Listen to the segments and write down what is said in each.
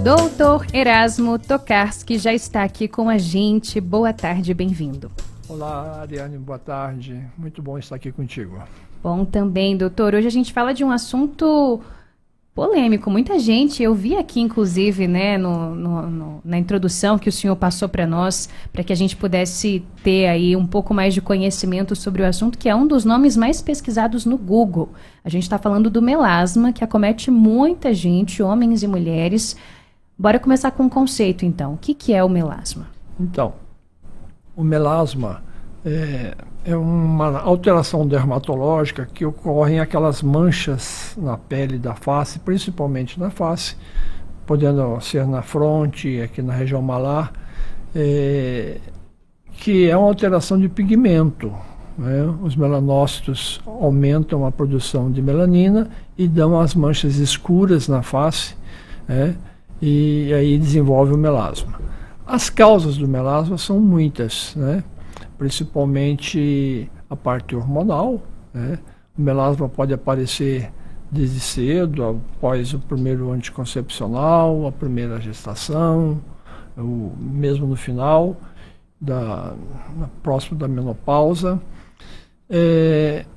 Doutor Erasmo Tokarski já está aqui com a gente. Boa tarde, bem-vindo. Olá, Ariane, boa tarde. Muito bom estar aqui contigo. Bom também, doutor. Hoje a gente fala de um assunto polêmico. Muita gente, eu vi aqui, inclusive, né, na introdução que o senhor passou para nós, para que a gente pudesse ter aí um pouco mais de conhecimento sobre o assunto, que é um dos nomes mais pesquisados no Google. A gente está falando do melasma, que acomete muita gente, homens e mulheres. Bora começar com um conceito, então. O que é o melasma? Então, o melasma é uma alteração dermatológica que ocorre em aquelas manchas na pele da face, principalmente na face, podendo ser na fronte, aqui na região malar, que é uma alteração de pigmento, né? Os melanócitos aumentam a produção de melanina e dão as manchas escuras na face, né? E aí desenvolve o melasma. As causas do melasma são muitas, né? Principalmente a parte hormonal, né? O melasma pode aparecer desde cedo, após o primeiro anticoncepcional, a primeira gestação, mesmo no final, próximo da menopausa.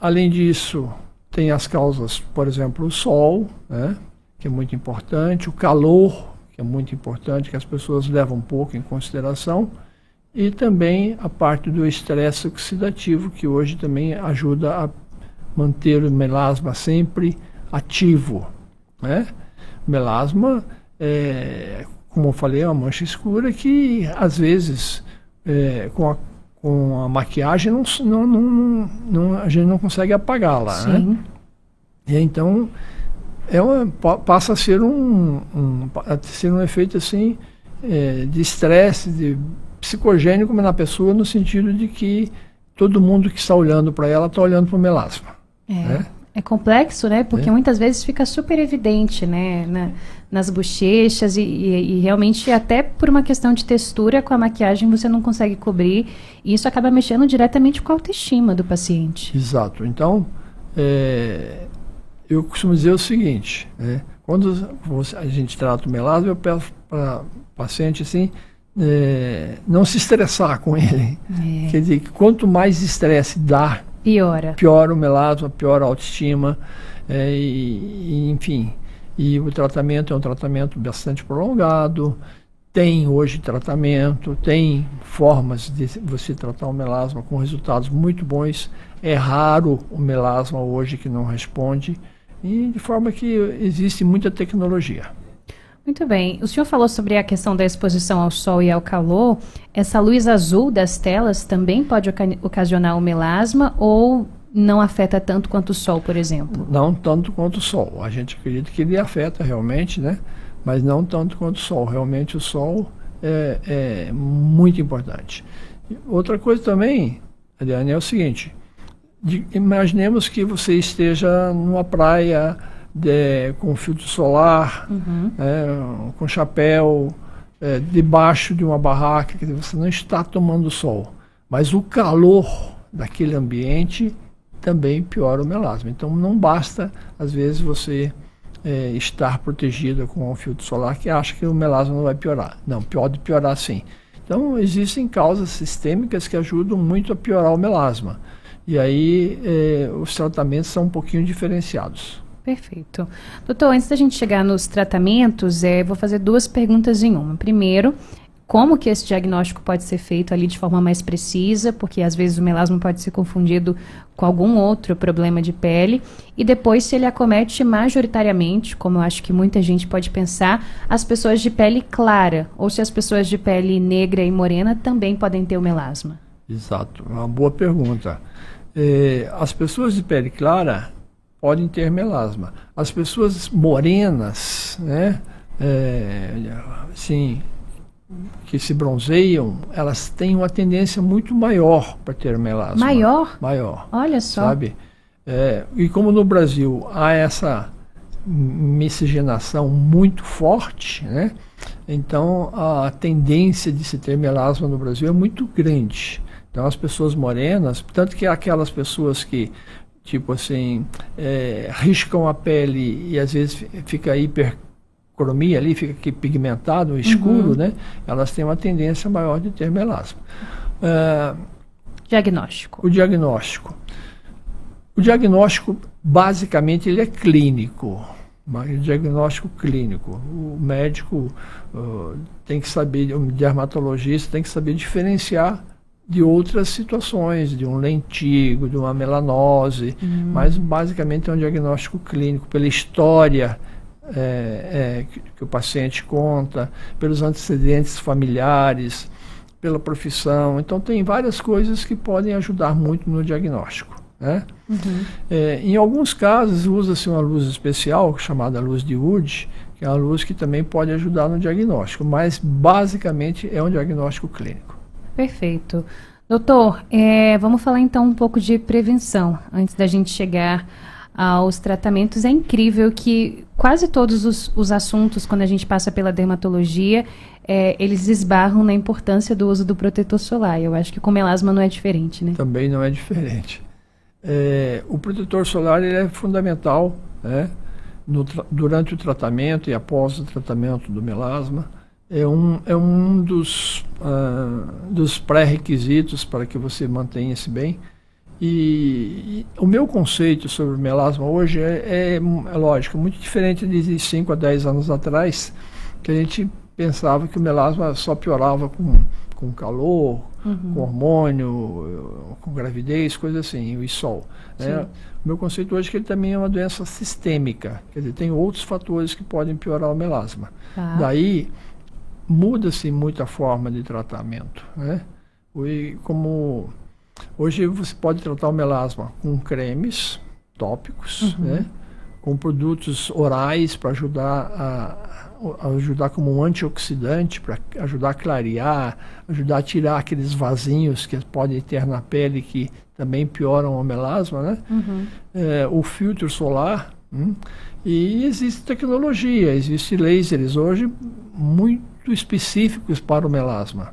Além disso, tem as causas, por exemplo, o sol, né? Que é muito importante, o calor, que é muito importante, que as pessoas levam um pouco em consideração, e também a parte do estresse oxidativo, que hoje também ajuda a manter o melasma sempre ativo, né? Melasma, como eu falei, é uma mancha escura que, às vezes, com a maquiagem, a gente não consegue apagá-la, né? E então, passa a ser um efeito assim, de estresse, psicogênico na pessoa, no sentido de que todo mundo que está olhando para ela está olhando para o melasma. Né? É complexo, né? Porque muitas vezes fica super evidente, né? Nas bochechas e realmente até por uma questão de textura, com a maquiagem você não consegue cobrir, e isso acaba mexendo diretamente com a autoestima do paciente. Exato. Então, eu costumo dizer o seguinte, né? Quando a gente trata o melasma, eu peço para o paciente assim, não se estressar com ele. Quer dizer, que quanto mais estresse dá, piora o melasma, piora a autoestima, enfim. E o tratamento é um tratamento bastante prolongado, tem hoje tratamento, tem formas de você tratar o melasma com resultados muito bons. É raro o melasma hoje que não responde, e de forma que existe muita tecnologia. Muito bem. O senhor falou sobre a questão da exposição ao sol e ao calor. Essa luz azul das telas também pode ocasionar o melasma ou não afeta tanto quanto o sol, por exemplo? Não tanto quanto o sol. A gente acredita que ele afeta realmente, né? Mas não tanto quanto o sol. Realmente o sol é muito importante. Outra coisa também, Adriane, é o seguinte. Imaginemos que você esteja numa praia com filtro solar, com chapéu, debaixo de uma barraca, que você não está tomando sol. Mas o calor daquele ambiente também piora o melasma. Então não basta, às vezes, você estar protegida com um filtro solar que acha que o melasma não vai piorar. Não, pode piorar sim. Então existem causas sistêmicas que ajudam muito a piorar o melasma. E aí os tratamentos são um pouquinho diferenciados. Perfeito. Doutor, antes da gente chegar nos tratamentos, vou fazer duas perguntas em uma. Primeiro, como que esse diagnóstico pode ser feito ali de forma mais precisa, porque às vezes o melasma pode ser confundido com algum outro problema de pele. E depois, se ele acomete majoritariamente, como eu acho que muita gente pode pensar, as pessoas de pele clara, ou se as pessoas de pele negra e morena também podem ter o melasma. Exato, uma boa pergunta. As pessoas de pele clara podem ter melasma. As pessoas morenas, né, assim, que se bronzeiam, elas têm uma tendência muito maior para ter melasma. Maior? Maior. Olha só. Sabe? E como no Brasil há essa miscigenação muito forte, né, então a tendência de se ter melasma no Brasil é muito grande. Então as pessoas morenas, tanto que aquelas pessoas que tipo assim, riscam a pele e às vezes fica hiper cromia ali, fica aqui pigmentado, escuro, né? Elas têm uma tendência maior de ter melasma. Diagnóstico. O diagnóstico. O diagnóstico, basicamente, ele é clínico. O diagnóstico clínico. O médico tem que saber, o dermatologista tem que saber diferenciar de outras situações, de um lentigo, de uma melanose, mas basicamente é um diagnóstico clínico, pela história que o paciente conta, pelos antecedentes familiares, pela profissão. Então tem várias coisas que podem ajudar muito no diagnóstico, né? Em alguns casos usa-se uma luz especial, chamada luz de Wood, que é uma luz que também pode ajudar no diagnóstico, mas basicamente é um diagnóstico clínico. Perfeito. Doutor, vamos falar então um pouco de prevenção, antes da gente chegar aos tratamentos. É incrível que quase todos os assuntos, quando a gente passa pela dermatologia, eles esbarram na importância do uso do protetor solar. Eu acho que com melasma não é diferente, né? Também não é diferente. O protetor solar ele é fundamental, né, durante o tratamento e após o tratamento do melasma. É um dos pré-requisitos para que você mantenha-se bem. E o meu conceito sobre o melasma hoje é lógico, muito diferente de 5 a 10 anos atrás, que a gente pensava que o melasma só piorava com calor, com hormônio, com gravidez, coisa assim, e sol. Né? O meu conceito hoje é que ele também é uma doença sistêmica, quer dizer, tem outros fatores que podem piorar o melasma. Daí muda-se muito a forma de tratamento, né? Como hoje você pode tratar o melasma com cremes tópicos, né? Com produtos orais para ajudar como um antioxidante, para ajudar a clarear, ajudar a tirar aqueles vasinhos que podem ter na pele que também pioram o melasma, né? O filtro solar. E existe tecnologia, existem lasers hoje muito específicos para o melasma.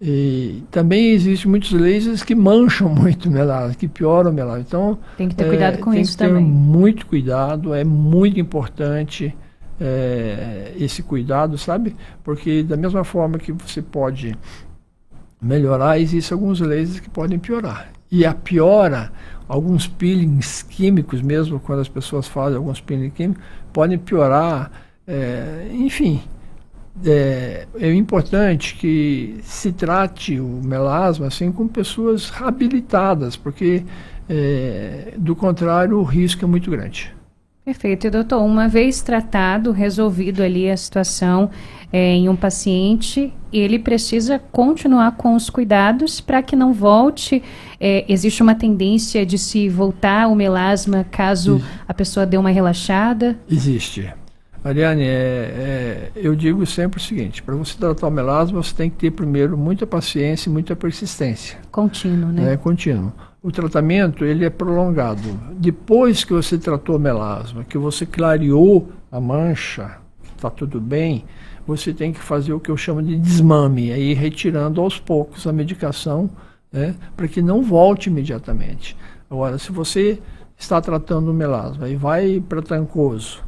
E também existem muitos lasers que mancham muito o melasma, que pioram o melasma. Então, tem que ter cuidado com isso também. Tem que ter muito cuidado, é muito importante esse cuidado, sabe? Porque da mesma forma que você pode melhorar, existem alguns lasers que podem piorar. E a piora, alguns peelings químicos mesmo, quando as pessoas fazem alguns peelings químicos, podem piorar, enfim. É importante que se trate o melasma assim com pessoas habilitadas, porque do contrário o risco é muito grande. Perfeito. E, doutor, uma vez tratado, resolvido ali a situação em um paciente, ele precisa continuar com os cuidados para que não volte. Existe uma tendência de se voltar o melasma caso a pessoa dê uma relaxada? Existe. Ariane, eu digo sempre o seguinte: para você tratar o melasma, você tem que ter primeiro muita paciência e muita persistência. Contínuo, né? Contínuo. O tratamento ele é prolongado. Depois que você tratou o melasma, que você clareou a mancha, está tudo bem, você tem que fazer o que eu chamo de desmame, ir retirando aos poucos a medicação, né, para que não volte imediatamente. Agora, se você está tratando o melasma e vai para trancoso,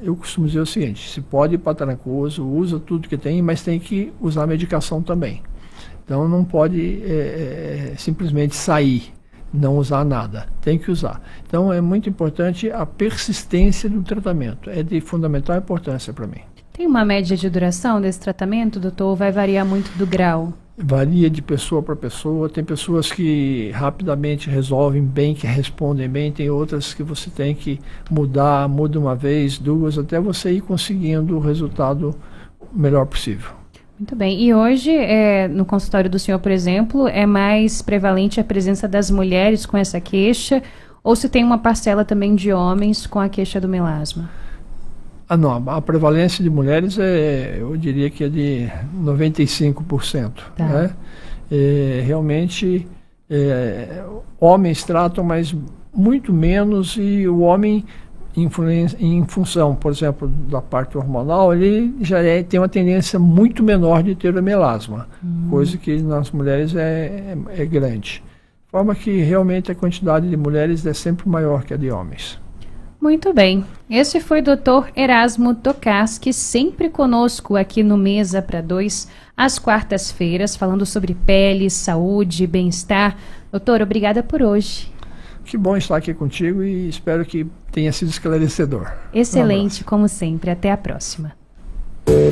eu costumo dizer o seguinte: se pode ir para trancoso, usa tudo que tem, mas tem que usar a medicação também. Então não pode simplesmente sair, não usar nada, tem que usar. Então é muito importante a persistência do tratamento, é de fundamental importância para mim. Tem uma média de duração desse tratamento, doutor, ou vai variar muito do grau? Varia de pessoa para pessoa, tem pessoas que rapidamente resolvem bem, que respondem bem, tem outras que você tem que muda uma vez, duas, até você ir conseguindo o resultado melhor possível. Muito bem. E hoje, no consultório do senhor, por exemplo, é mais prevalente a presença das mulheres com essa queixa, ou se tem uma parcela também de homens com a queixa do melasma? Não, a prevalência de mulheres eu diria que é de 95%. Tá. Né? Realmente, homens tratam, mas muito menos, e o homem, em função, por exemplo, da parte hormonal, ele já tem uma tendência muito menor de ter o melasma, coisa que nas mulheres é grande. De forma que realmente a quantidade de mulheres é sempre maior que a de homens. Muito bem. Esse foi o Dr. Erasmo Tokarski, sempre conosco aqui no Mesa para Dois, às quartas-feiras, falando sobre pele, saúde, bem-estar. Doutor, obrigada por hoje. Que bom estar aqui contigo e espero que tenha sido esclarecedor. Excelente, como sempre. Até a próxima.